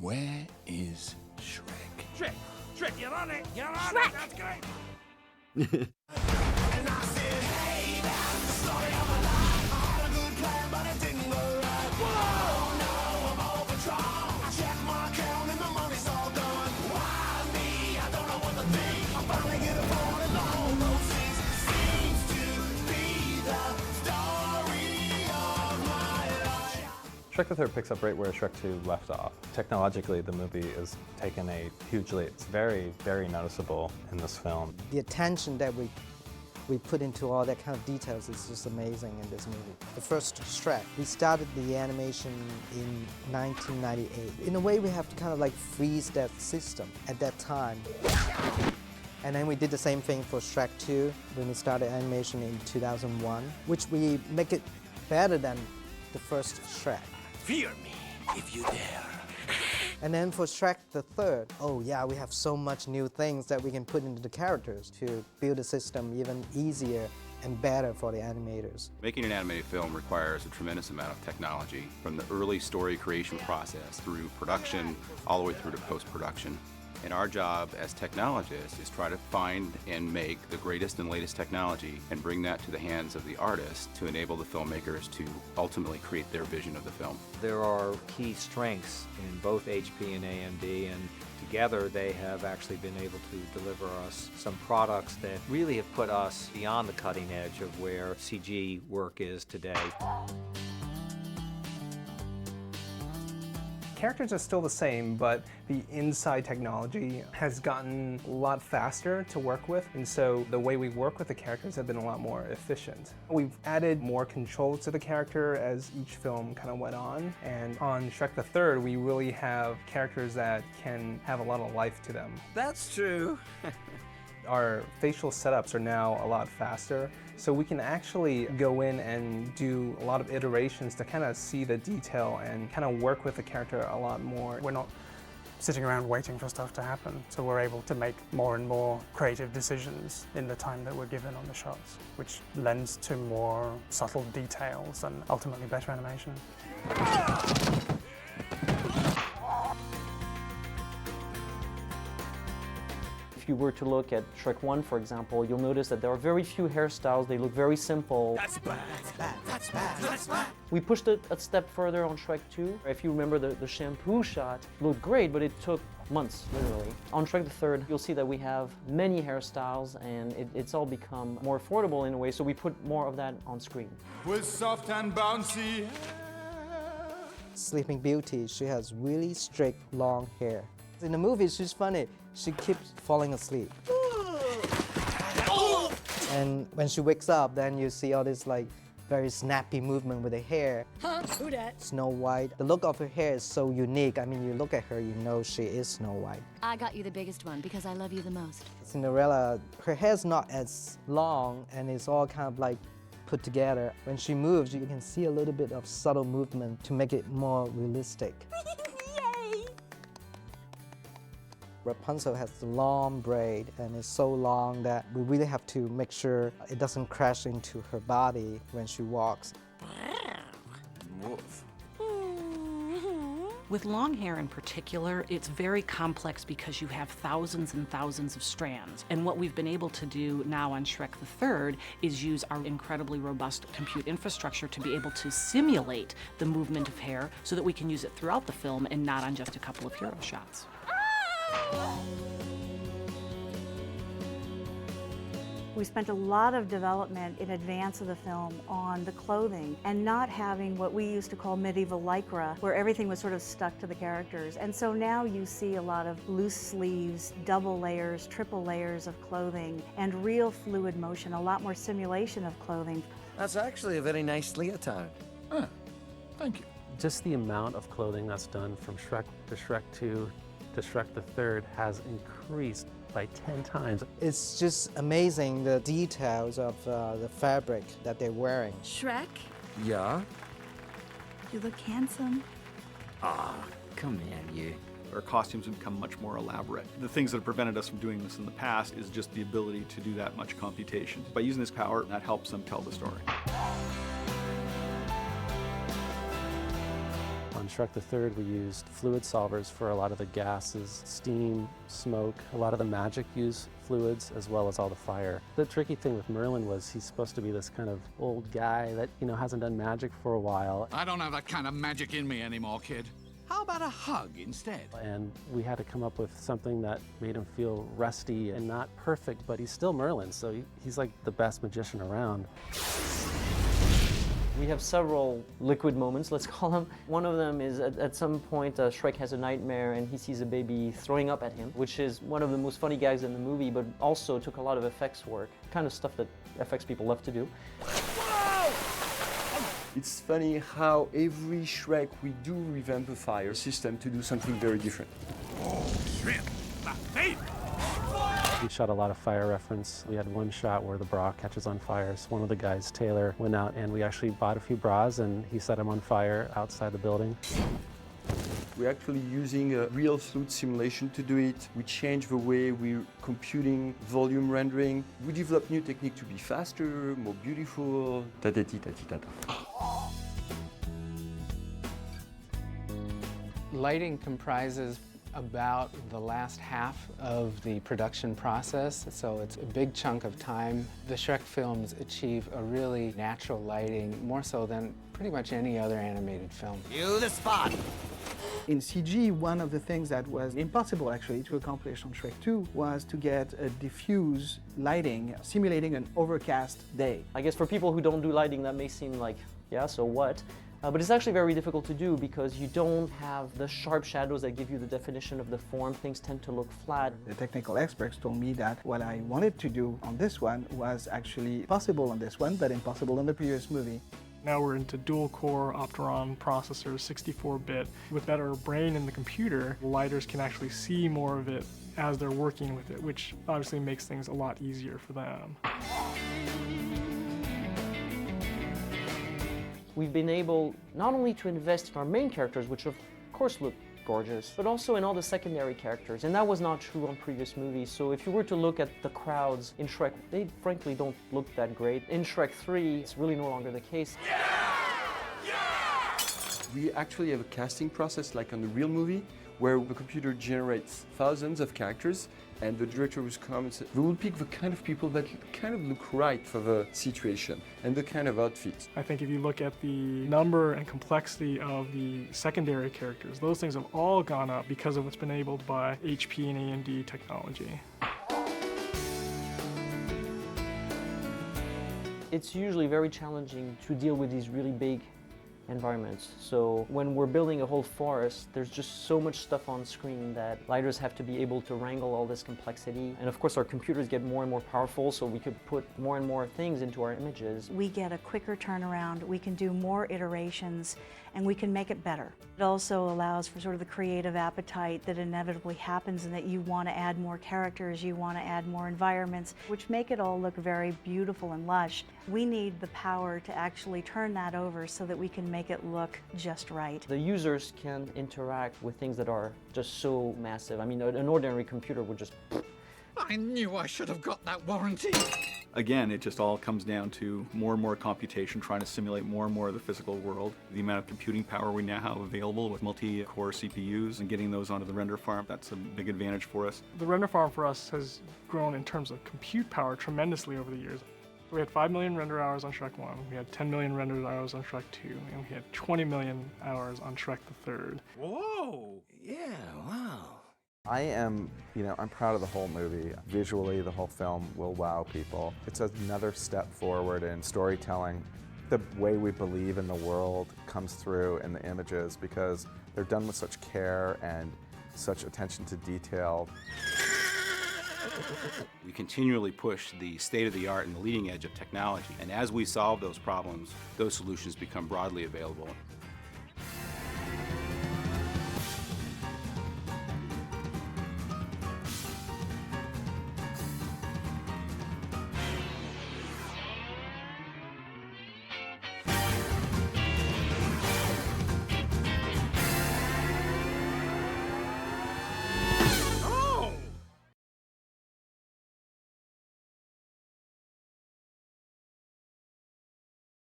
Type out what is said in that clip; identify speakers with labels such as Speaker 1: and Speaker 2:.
Speaker 1: Where is Shrek?
Speaker 2: Shrek! Shrek, you're on it! You're on
Speaker 3: Shrek!
Speaker 2: it! That's great!
Speaker 4: And I said, hey, that's the story of my life. I had a good plan, but it didn't go right. Whoa, no, I'm overdrawn. I checked my account and the money's all gone. Why me? I don't know what to think. I finally get a phone and the whole road seems to be the story of my life.
Speaker 5: Shrek the Third picks up right where Shrek 2 left off. Technologically, the movie is taken a huge leap. It's very, very noticeable in this film.
Speaker 6: The attention that we put into all that kind of details is just amazing in this movie. The first Shrek, we started the animation in 1998. In a way, we have to kind of like freeze that system at that time. And then we did the same thing for Shrek 2 when we started animation in 2001, which we make it better than the first Shrek.
Speaker 2: Fear me, if you dare.
Speaker 6: And then for Shrek the Third, oh yeah, we have so much new things that we can put into the characters to build the system even easier and better for the animators.
Speaker 7: Making an animated film requires a tremendous amount of technology, from the early story creation process through production, all the way through to post-production. And our job as technologists is try to find and make the greatest and latest technology and bring that to the hands of the artists to enable the filmmakers to ultimately create their vision of the film.
Speaker 8: There are key strengths in both HP and AMD, and together they have actually been able to deliver us some products that really have put us beyond the cutting edge of where CG work is today.
Speaker 9: Characters are still the same, but the inside technology has gotten a lot faster to work with, and so the way we work with the characters have been a lot more efficient. We've added more controls to the character as each film kind of went on, and on Shrek the Third, we really have characters that can have a lot of life to them.
Speaker 2: That's true.
Speaker 9: Our facial setups are now a lot faster, so we can actually go in and do a lot of iterations to kind of see the detail and kind of work with the character a lot more.
Speaker 10: We're not sitting around waiting for stuff to happen, so we're able to make more and more creative decisions in the time that we're given on the shots, which lends to more subtle details and ultimately better animation.
Speaker 11: If you were to look at Shrek 1, for example, you'll notice that there are very few hairstyles. They look very simple.
Speaker 2: That's bad. That's bad. That's bad. That's bad.
Speaker 11: We pushed it a step further on Shrek 2. If you remember, the shampoo shot looked great, but it took months, literally. On Shrek the Third, you'll see that we have many hairstyles, and it's all become more affordable in a way, so we put more of that on screen.
Speaker 4: With soft and bouncy.
Speaker 6: Sleeping Beauty, she has really straight, long hair. In the movie, she's funny. She keeps falling asleep. And when she wakes up, then you see all this like very snappy movement with her hair.
Speaker 3: Huh? Who dat?
Speaker 6: Snow White. The look of her hair is so unique. I mean, you look at her, you know she is Snow White.
Speaker 3: I got you the biggest one because I love you the most.
Speaker 6: Cinderella, her hair's not as long and it's all kind of like put together. When she moves, you can see a little bit of subtle movement to make it more realistic.
Speaker 3: Yay!
Speaker 6: Rapunzel has the long braid and it's so long that we really have to make sure it doesn't crash into her body when she walks.
Speaker 1: Woof.
Speaker 12: With long hair in particular, it's very complex because you have thousands and thousands of strands. And what we've been able to do now on Shrek the Third is use our incredibly robust compute infrastructure to be able to simulate the movement of hair so that we can use it throughout the film and not on just a couple of hero shots.
Speaker 13: We spent a lot of development in advance of the film on the clothing and not having what we used to call medieval lycra, where everything was sort of stuck to the characters. And so now you see a lot of loose sleeves, double layers, triple layers of clothing, and real fluid motion, a lot more simulation of clothing.
Speaker 2: That's actually a very nice leotard.
Speaker 1: Thank you.
Speaker 5: Just the amount of clothing that's done from Shrek to Shrek 2 to Shrek the Third has increased by 10 times.
Speaker 6: It's just amazing the details of the fabric that they're wearing.
Speaker 3: Shrek,
Speaker 2: Yeah?
Speaker 3: you look handsome.
Speaker 2: Ah, come here, you.
Speaker 14: Our costumes have become much more elaborate. The things that have prevented us from doing this in the past is just the ability to do that much computation. By using this power, that helps them tell the story.
Speaker 5: On On Shrek the Third, we used fluid solvers for a lot of the gases, steam, smoke. A lot of the magic used fluids as well as all the fire. The tricky thing with Merlin was he's supposed to be this kind of old guy that, hasn't done magic for a while.
Speaker 1: I don't have that kind of magic in me anymore, kid. How about a hug instead?
Speaker 5: And we had to come up with something that made him feel rusty and not perfect, but he's still Merlin, so he's like the best magician around.
Speaker 11: We have several liquid moments, let's call them. One of them is at some point Shrek has a nightmare and he sees a baby throwing up at him, which is one of the most funny gags in the movie, but also took a lot of effects work, kind of stuff that FX people love to do.
Speaker 15: It's funny how every Shrek we do revamp the fire system to do something very different.
Speaker 1: Oh, shrimp! My favorite!
Speaker 5: We shot a lot of fire reference. We had one shot where the bra catches on fire. So one of the guys, Taylor, went out and we actually bought a few bras and he set them on fire outside the building.
Speaker 15: We're actually using a real fluid simulation to do it. We change the way we're computing volume rendering. We develop new technique to be faster, more beautiful, ta-ta-ti-ta-ti-ta-ta.
Speaker 16: Lighting comprises about the last half of the production process, so it's a big chunk of time. The Shrek films achieve a really natural lighting, more so than pretty much any other animated film.
Speaker 4: You the spot!
Speaker 17: In CG, one of the things that was impossible actually to accomplish on Shrek 2 was to get a diffuse lighting simulating an overcast day.
Speaker 11: I guess for people who don't do lighting, that may seem like, yeah, so what? But it's actually very difficult to do because you don't have the sharp shadows that give you the definition of the form. Things tend to look flat.
Speaker 17: The technical experts told me that what I wanted to do on this one was actually possible on this one, but impossible in the previous movie.
Speaker 18: Now we're into dual-core Opteron processors, 64-bit. With better brain in the computer, lighters can actually see more of it as they're working with it, which obviously makes things a lot easier for them.
Speaker 11: We've been able not only to invest in our main characters, which of course look gorgeous, but also in all the secondary characters, and that was not true on previous movies. So if you were to look at the crowds in Shrek, they frankly don't look that great. In Shrek 3, it's really no longer the case.
Speaker 15: We actually have a casting process like on the real movie, where the computer generates thousands of characters and the director will come and say, we will pick the kind of people that kind of look right for the situation and the kind of outfits.
Speaker 18: I think if you look at the number and complexity of the secondary characters, those things have all gone up because of what's been enabled by HP and AMD technology.
Speaker 11: It's usually very challenging to deal with these really big environments. So when we're building a whole forest, there's just so much stuff on screen that lighters have to be able to wrangle all this complexity. And of course our computers get more and more powerful, so we could put more and more things into our images.
Speaker 13: We get a quicker turnaround, we can do more iterations, and we can make it better. It also allows for sort of the creative appetite that inevitably happens and that you want to add more characters, you want to add more environments, which make it all look very beautiful and lush. We need the power to actually turn that over so that we can make it look just right.
Speaker 11: The users can interact with things that are just so massive. I mean, an ordinary computer would just...
Speaker 1: I knew I should have got that warranty.
Speaker 14: Again, it just all comes down to more and more computation, trying to simulate more and more of the physical world. The amount of computing power we now have available with multi-core CPUs and getting those onto the render farm, that's a big advantage for us.
Speaker 18: The render farm for us has grown in terms of compute power tremendously over the years. We had 5 million render hours on Shrek 1, we had 10 million render hours on Shrek 2, and we had 20 million hours on Shrek the Third.
Speaker 1: Whoa! Yeah, wow.
Speaker 5: I am, I'm proud of the whole movie. Visually, the whole film will wow people. It's another step forward in storytelling. The way we believe in the world comes through in the images because they're done with such care and such attention to detail.
Speaker 7: We continually push the state-of-the-art and the leading edge of technology, and as we solve those problems, those solutions become broadly available.